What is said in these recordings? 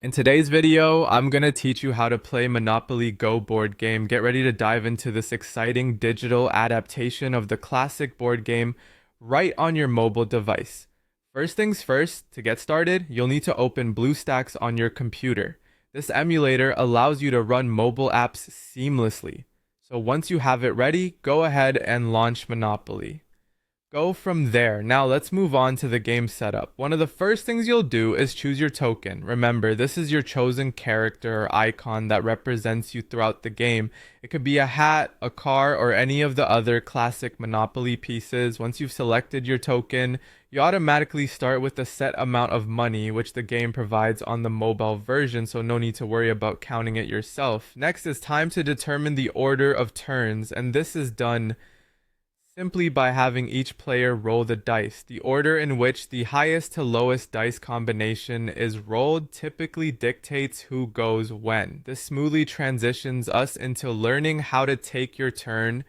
In today's video, I'm going to teach you how to play Monopoly Go board game. Get ready to dive into this exciting digital adaptation of the classic board game right on your mobile device. First things first, to get started, you'll need to open BlueStacks on your computer. This emulator allows you to run mobile apps seamlessly. So once you have it ready, go ahead and launch Monopoly. Go from there. Now let's move on to the game setup. One of the first things you'll do is choose your token. Remember, this is your chosen character or icon that represents you throughout the game. It could be a hat, a car, or any of the other classic Monopoly pieces. Once you've selected your token, you automatically start with a set amount of money, which the game provides on the mobile version, so no need to worry about counting it yourself. Next is time to determine the order of turns, and this is done simply by having each player roll the dice. The order in which the highest to lowest dice combination is rolled typically dictates who goes when. This smoothly transitions us into learning how to take your turn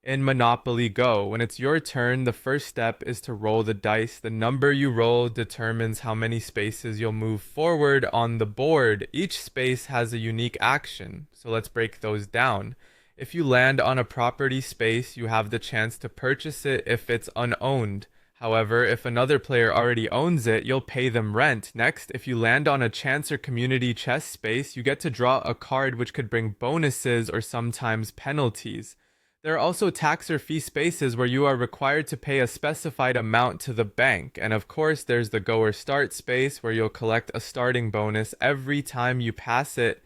in Monopoly Go. When it's your turn, the first step is to roll the dice. The number you roll determines how many spaces you'll move forward on the board. Each space has a unique action, so let's break those down. If you land on a property space, you have the chance to purchase it if it's unowned. However, if another player already owns it, you'll pay them rent. Next, if you land on a chance or community chest space, you get to draw a card which could bring bonuses or sometimes penalties. There are also tax or fee spaces where you are required to pay a specified amount to the bank. And of course, there's the go or start space where you'll collect a starting bonus every time you pass it,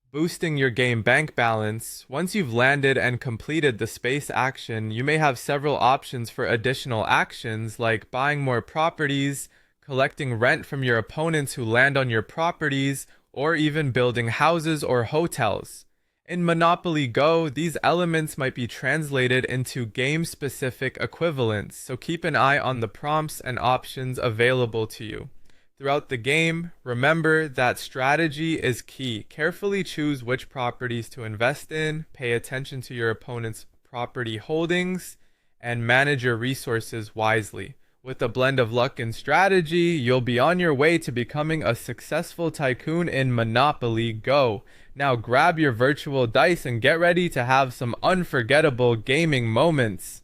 boosting your game bank balance. Once you've landed and completed the space action, you may have several options for additional actions like buying more properties, collecting rent from your opponents who land on your properties, or even building houses or hotels. In Monopoly Go, these elements might be translated into game-specific equivalents, so keep an eye on the prompts and options available to you. Throughout the game, remember that strategy is key. Carefully choose which properties to invest in, pay attention to your opponent's property holdings, and manage your resources wisely. With a blend of luck and strategy, you'll be on your way to becoming a successful tycoon in Monopoly Go. Now grab your virtual dice and get ready to have some unforgettable gaming moments.